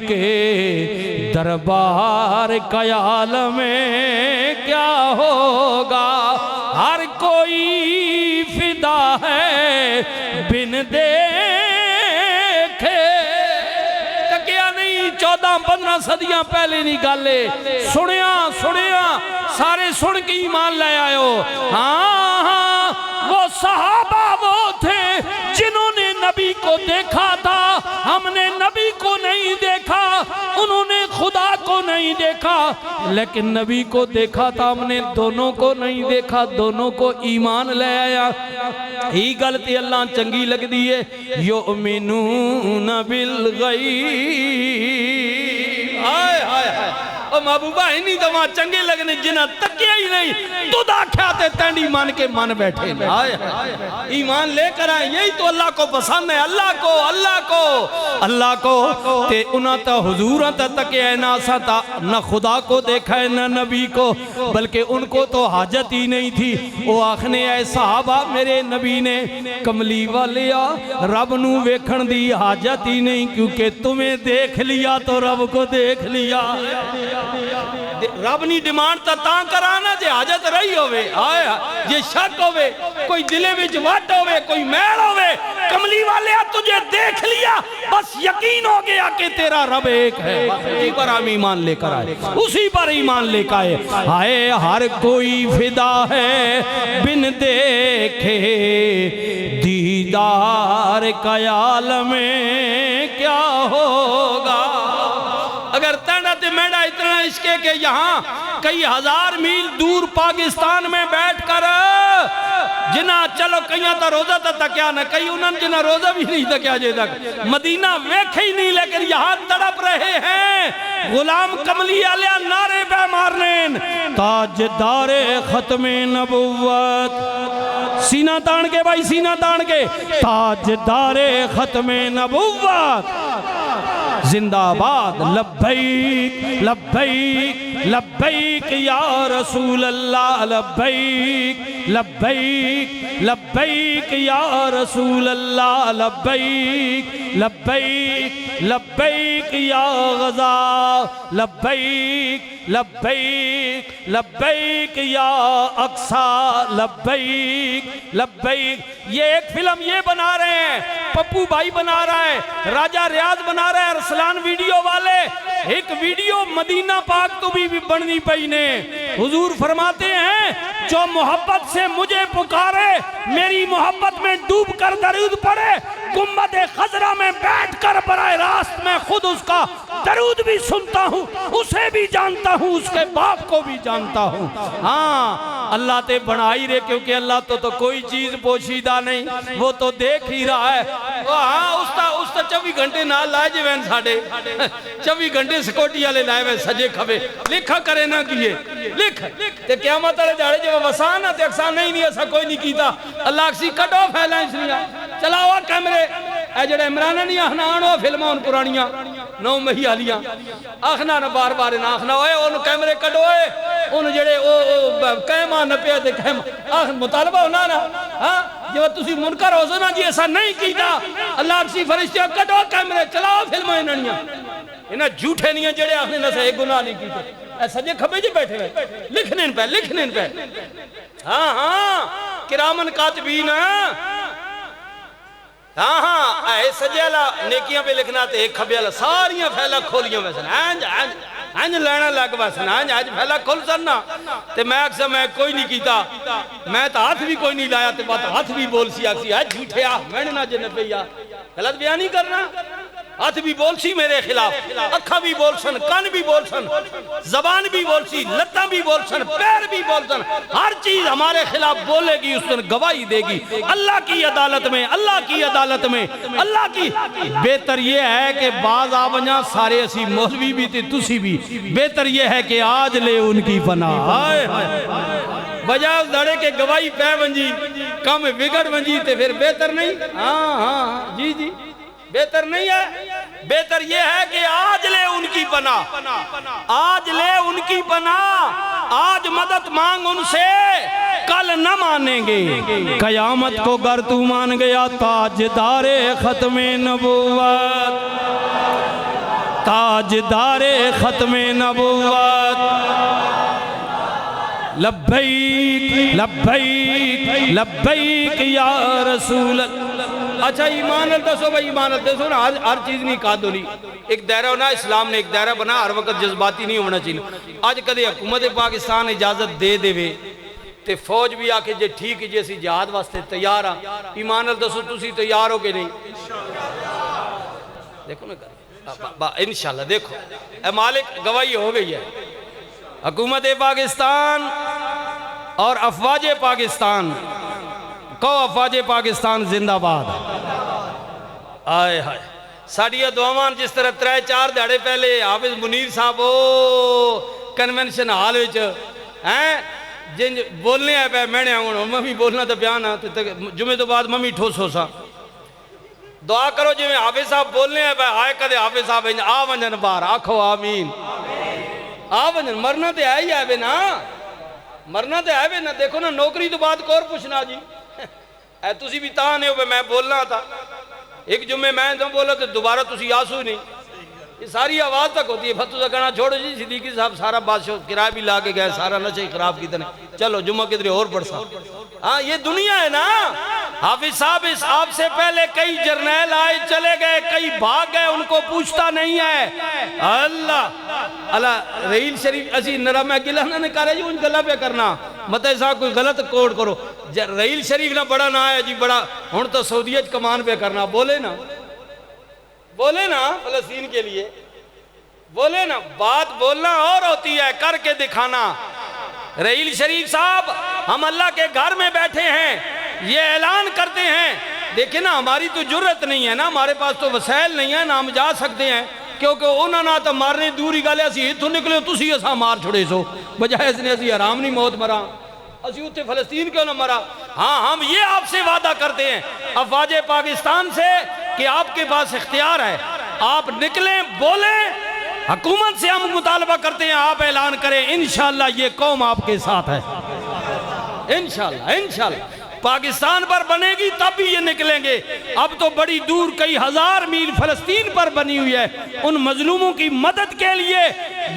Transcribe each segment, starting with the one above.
के दरबार कयाल में क्या होगा। हर कोई फिदा है बिन देखे। तकिया नहीं 14-15 सदियां पहले नहीं गाले सुनिया सारे सुन के ईमान ले आयो। हाँ हाँ वो सहाबा वो थे जिन्होंने नबी को देखा था, हमने नबी को नहीं देखा, उन्होंने खुदा को नहीं देखा, लेकिन नबी को देखा था हमने, दोनों को नहीं देखा, दोनों को ईमान ले आया। ही गलती अल्लाह चंगी लगती है। युमिनून बिल गैब। हाय हाय हाय ओ महबूबा इन्हीं तो वहां चंगे लगने जिन्हें तकिया ही नहीं तुद आख्या ते तैंडी मान के मन बैठे। हाय ईमान लेकर आए, यही तो अल्लाह को पसंद है। अल्लाह को ते उन्हें तो हुजूर तकिया ना सा न खुदा को देखा है न नबी को, बल्कि उनको तो हाजत ही नहीं थी। वो आखने आए साहबा मेरे नबी ने कमली वालिया रब नू वेखण दी हाजत ही नहीं, क्योंकि तुम्हें देख लिया तो रब को देख लिया। रब नी डिमांड ता कराना जे हाजत रही होवे, जे शक होवे, कोई दिले विच वट होवे, कोई मैल होवे, कमली वाले तुझे देख लिया बस यकीन हो गया कि तेरा रब एक है। उसी पर हम ईमान लेकर आए, उसी पर ईमान लेकर आए। हाय हर कोई फिदा है बिन देखे दीदार कयाल में क्या होगा। अगर तना ते मेरा इतना इश्के के यहाँ कई हजार मील दूर पाकिस्तान में बैठकर जिना चलो कई तो रोजा तक क्या न कई उन्होंने जिना रोजा भी नहीं तक जे तक मदीना वेखे ही नहीं, लेकिन यहाँ तड़प रहे हैं। गुलाम कमली आलिया नारे पे मारने ताजदारे खत्मे नबुव्वत, सीना तान के भाई सीना तान के, ताजदारे खत्मे नबुव्वत जिंदाबाद। लब्बैक लब्बैक लब्बैक या रसूल अल्लाह, लब्बैक लब्बैक लब्बैक या रसूल अल्लाह, लब्बैक लब्बैक लब्बैक या गज़ा, लब्बैक लब्बैक लब्बैक या अक्सा, लब्बैक लब्बैक। ये एक फिल्म ये बना रहे हैं, पप्पू भाई बना रहा है, राजा रियाज बना रहा है, अरसलान वीडियो वाले। एक वीडियो मदीना पाक तो भी बननी पई ने। हुजूर फरमाते हैं जो मोहब्बत से मुझे पुकारे मेरी मोहब्बत में डूब कर दरूद पढ़े, गुम्बद खजरा में बैठ कर बराह रास्त में खुद उसका दरूद भी सुनता हूँ, उसे भी जानता हूँ, उसके बाप को भी जानता हूँ। हाँ अल्लाह ते बना ही रहे, क्योंकि अल्लाह तो कोई चीज पोशीदा नहीं, वो तो देख ही रहा है। हाँ उसका 24 घंटे ना लाए जे वैन साढ़े 24 घंटे सिक्योरिटी वाले लाए वे सजे खबे लिखा करे ना किए लिख ते क़यामत वाले जाड़े जब वसान ते अक्सा नहीं ऐसा कोई नहीं कीता। अल्लाह सी कटो फैला इसलिए चलाओ कैमरे ए जेड़े इमरान नहीं आखना आनो फिल्मां उन पुरानियां 9 मही वालियां आखना ना बार बार ना आखना ओए उन कैमरे कटो उन जेड़े ओ कहमा नपिया ते कहमा आख मुतालबा होना ना। हां जब तुसी मुनकर हो ना जी ऐसा नहीं कीता अल्लाह सी फरिश्ते कटो कैमरे चलाओ फिल्मां इन्हां इन्हां झूठे नहीं जेड़े आखने ना सही गुनाह नहीं कीते सजे खबे जी बैठे हुए लिखने पे। हाँ हाँ किरामन कातिबीन हाँ हाँ ऐ सजेला नेकियां पे लिखना ते एक खबे वाला सारियां फैला खोलियां वैसे इंज लेना लग बस इंज आज फैला खोल सरना ते मैं अक्सर मैं कोई नहीं कीता मैं तो हाथ भी कोई नहीं लाया ते बात हाथ भी बोल सी आखसी है झूठे आ मैंने ना जन पया गलत बयान नहीं करना। हाथ भी बोल सी मेरे खिलाफ, अखा भी बोल सन, कान भी बोल सन, जबान भी बोल सी, लत्ता भी बोल सन, पैर भी बोल सन, हर चीज हमारे खिलाफ बोलेगी, उस दिन गवाही देगी अल्लाह की अदालत में। अल्लाह की अदालत में अल्लाह की बेहतर यह है कि बाज आ बजा सारे असी मौलवी भी थे तुसी भी, बेहतर यह है कि आज ले उनकी पनाह बजाय दड़े के गवाही पै वंजी कम बिगड़ वंजी ते फिर बेहतर नहीं। हाँ हाँ जी जी बेहतर नहीं है, बेहतर यह है कि आज ले उनकी पनाह, आज ले उनकी पनाह, आज मदद मांग उनसे, कल न मानेंगे कयामत को गर तू मान गया ताजदारे खत्मे नबुव्वत। ताजदारे ख़त्मे नबुव्वत। लब्बैक लब्बैक लब्बैक या रसूल। अच्छा ईमान दसो भाई, ईमान दसो ना, हर चीज़ नहीं कादोली। एक दायरा होना, इस्लाम ने एक दायरा बना, हर वक्त जज्बाती नहीं होना चाहिए। अज कदे हुकूमत पाकिस्तान इजाजत दे देवे ते फौज भी आके जे ठीक जे असी जिहाद वास्ते तैयार हाँ, ईमान दसो तुसी तैयार हो कि नहीं? देखो ना इंशाल्लाह, देखो ए मालिक गवाही हो गई है। हुकूमत पाकिस्तान और अफवाज पाकिस्तान, कहो अफवाज पाकिस्तान जिंदाबाद। आए हाय साड़िया दुआवां जिस तरह 3-4 दिहाड़े पहले हाफिज मुनीर साहब वो कन्वेंशन हाल हैं जिन बोलने आए पे मैंने हूँ मम्मी बोलना तो बयान आ जुमे तो बाद मम्मी ठोसो सा दुआ करो जिमें हाफिज साहब बोलने आए पे आए कदे हाफिज साहब आ वंजन बाहर आखो आमीन। आ वंजन मरना तो है ही है ना, मरना तो है ना। देखो ना नौकरी तो बाद को और पूछना जी ऐ तुसी भी तां नहीं हो मैं बोलना था एक जुम्मे मैं तो बोला तो दोबारा तुसी आसू नहीं। ये सारी आवाज़ तक होती है। फतू का कहना छोड़ो जी, सिद्दीकी साहब सारा बादशाह किराया भी ला के गए, सारा नशे खराब की तरह। चलो जुम्मा किधरे और बढ़ सा। हाँ ये दुनिया है ना। हाफिज साहब इस आपसे पहले कई जर्नैल आए चले गए, कई भाग गए, उनको पूछता नहीं है। अल्लाह अल्लाह रहील शरीफ असी नरा मैं गिला ना करे जी उन गला पे करना मत साहब कोई गलत कोड करो। रहील शरीफ ना बड़ा ना है जी, बड़ा हूँ तो सऊदीयत कमान पे करना। बोले ना, बोले ना फलस्तीन के लिए, बोले ना। बात बोलना और होती है करके दिखाना। रहील शरीफ साहब हम अल्लाह के घर में बैठे हैं, ये ऐलान करते हैं। देखिए ना हमारी तो जुर्रत नहीं है ना, हमारे पास तो वसैल नहीं है ना, हम जा सकते हैं क्योंकि उन्होंने तो मारने दूर ही गल असी इतों निकले तुसी असा मार छोड़े सो बजाय इसने असी आराम नहीं मौत मरा असी उत्थे फलस्तीन क्यों ना मरा। हाँ हम ये आपसे वादा करते हैं अफवाज पाकिस्तान से कि आपके पास इख्तियार है, आप निकलें बोलें। हुकूमत से हम मुतालबा करते हैं आप ऐलान करें, इंशाअल्लाह ये कौम आपके साथ है। इंशाअल्लाह इंशाअल्लाह पाकिस्तान पर बनेगी तब भी ये निकलेंगे। अब तो बड़ी दूर कई हजार मील फलस्तीन पर बनी हुई है, उन मजलूमों की मदद के लिए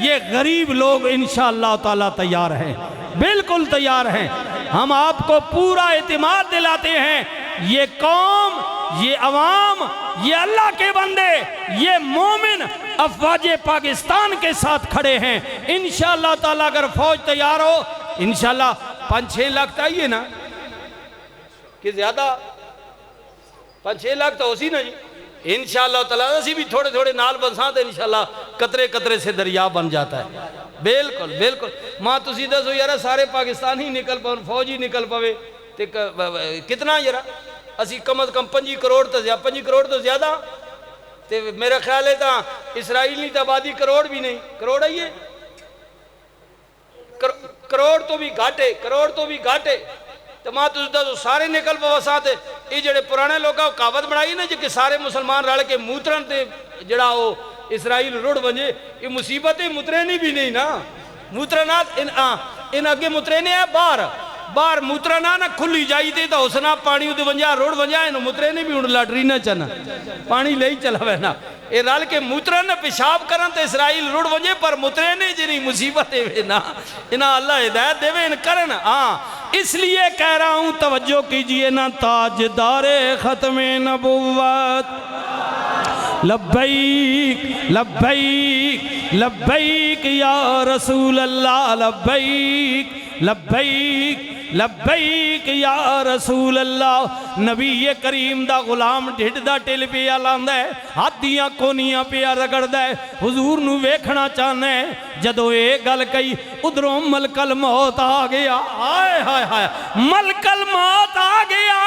ये गरीब लोग इंशाअल्लाह ताला तैयार हैं, बिल्कुल तैयार हैं। हम आपको पूरा एतमाद दिलाते हैं ये कौम, ये अवाम, ये अल्लाह के बंदे, ये मोमिन अफवाज पाकिस्तान के साथ खड़े हैं। इंशाअल्लाह ताला अगर फौज तैयार हो इंशाअल्लाह 5-6 लाख चाहिए ना कि ज्यादा 5-6 लाख तो उसी ना जी। इंशाअल्लाह ताला असी भी थोड़े थोड़े नाल बसा तो इंशाअल्लाह कतरे कतरे से दरिया बन जाता है। बिल्कुल बिल्कुल मां तुसी दसो यार सारे पाकिस्तान ही निकल पाओ, फौज ही निकल पावे तो कितना यार असी कम अज कम 5 करोड़ तो 5 करोड़ तो ज्यादा ते मेरा ख्याल है तो इसराइली तो आबादी करोड़ भी नहीं, करोड़ है ये करोड़ तो भी घाटे, करोड़ तो भी घाटे। तो मां तुम दसो सारे निकल पाओ साथ ये जड़े पुराने लोग कहावत बनाई ना जी कि सारे मुसलमान रल के मूत्रन ते जड़ा वो इसराइल रुड़ बजे, ये मुसीबत मुतरेनी भी नहीं ना, मूत्रना इन अगे मुतरेने है बाहर बाहर मूत्रना ना खुली जाई तो उसना पानी उद वंजा रुड़ वंजा इन मुतरेने भी हूँ लाटरीना चन पानी ले चला वै ना ये रल के मूत्रन पेशाब करन तो इसराइल रुड़ वंजे पर मुतरेने जी मुसीबत है ना इना अल्लाह हिदायत देवे इन करन। हाँ इसलिए कह रहा हूँ तवज्जो कीजिए ना, ताजदारे ख़त्मे नबुव्वत लब्बैक लब्बैक लब्बैक या रसूल अल्लाह लब्बैक लब्बैक लब्बैक या रसूल अल्लाह। नबी ये करीम दा गुलाम ढिड दा टिल पिया लांदा है, हाथ दियां कोनियां पिया रगड़दा है, हुजूर नू वेखना चाहना है। जदों ये गल कही उधरों मलकल मौत आ गया, हाय हाय हाय मलकल मौत आ गया।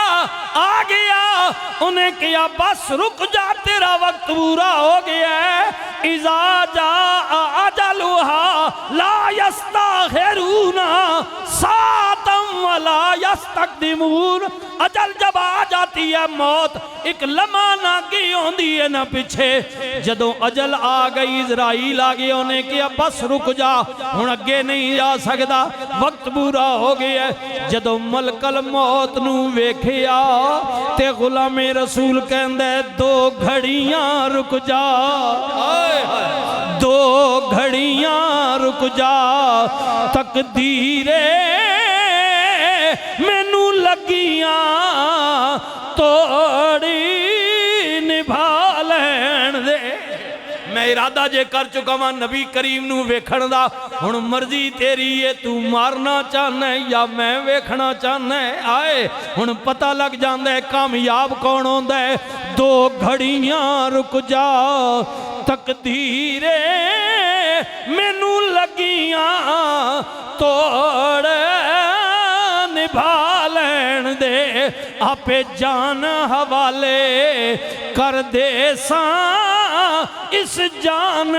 उन्हें किया बस रुक जा तेरा वक्त पूरा हो गया है। इज़ा जा अजलुहा ला यस्ताखिरूना सातम वला यस्तक़दिमून, अजल जब आ जाती है मौत एक लम्हा ना की होंदी है ना पिछे। जदों अजल आ गई इज़राइल आ गया, उन्हें किया बस रुक जा, हुण अगे नहीं जा सकदा, वक्त पूरा हो गया। जदों मलकल मौत नू वेखिया ते गुलामे रसूल कहंदा दो घड़ियां रुक जा, दो घड़ियां रुक जा, तकदीरे मैनू लगियां तोड़ी निभा लैण दे। मैं इरादा जे कर चुका वां नबी करीम नू वेखण दा, हुण मर्जी तेरी है, तू मारना चाहना है या मैं वेखना चाहना है। आए हुण पता लग जांदा है कामयाब कौन होंदा है। दो घड़ियां रुक जा, तकदीरे मैनू लगियां तोड़ निभा लैण दे, आपे जान हवाले कर दे सा इस जान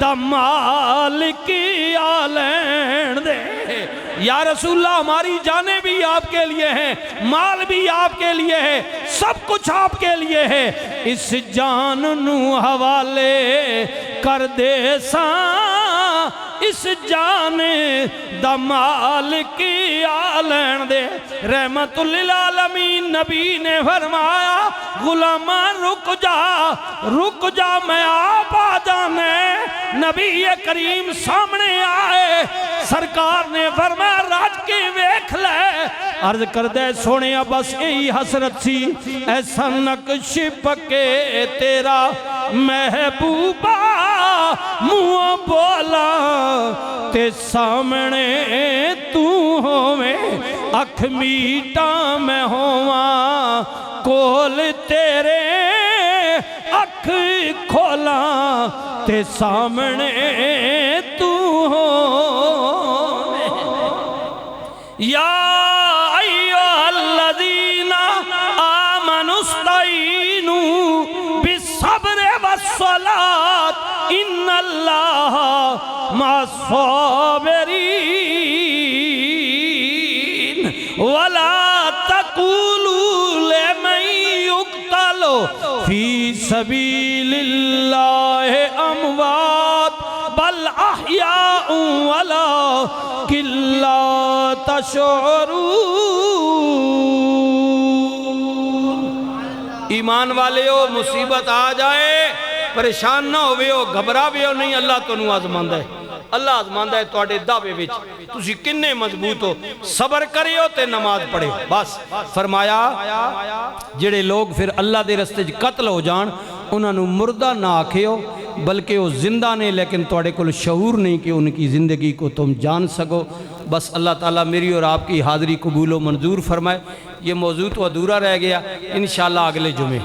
दा मालिक आ लैण दे। या रसूलल्लाह हमारी जानें भी आपके लिए हैं, माल भी आपके लिए है, सब कुछ आपके लिए है, इस जान नू हवाले कर दे सा इस जान दा मालिक आ लैण दे। रहमतुल लिल आलमीन नबी ने फरमाया गुलामा रुक जा मैं आप आ जाने। नबी करीम सामने आए, सरकार ने फरमाया राज के वेख ले। अर्ज कर दे सोने बस यही हसरत सी, ऐसा नक्श पके तेरा महबूबा मुँह बोला ते सामने तू होवे, अख मीटा मैं होवा कोल तेरे, अख खोला ते सामने तू हो। या अय्युहल्लज़ीना आमनुस्तईनु बिस्सब्रि वस्सलात इन्नल्लाह मअस्साबिरीन वला तक़ूलू लिमन युक़्तलु फी सबीलिल्लाहि अमवात बल अहयाउ वलाकिन ला तशऊरून। ईमान वाले हो, मुसीबत आ जाए परेशान ना होवे हो, घबरावे हो नहीं, अल्लाह तुहानू आजमांदा है। अल्लाह आजमांदा है तुहाडे दावे विच तुसी किन्ने मजबूत हो। सबर करियो ते नमाज पढ़ियो। बस फरमाया जेड़े लोग फिर अल्लाह दे रस्ते च कत्ल हो जान उन्होंने मुर्दा ना आखियो, बल्कि वो जिंदा ने, लेकिन तुहाडे कोल शऊर नहीं कि उनकी ज़िंदगी को तुम जान सको। बस अल्लाह ताला मेरी और आपकी हाज़री कबूल व मंजूर फरमाए। ये मौजू तो अधूरा रह गया, इंशाअल्लाह अगले जुमे।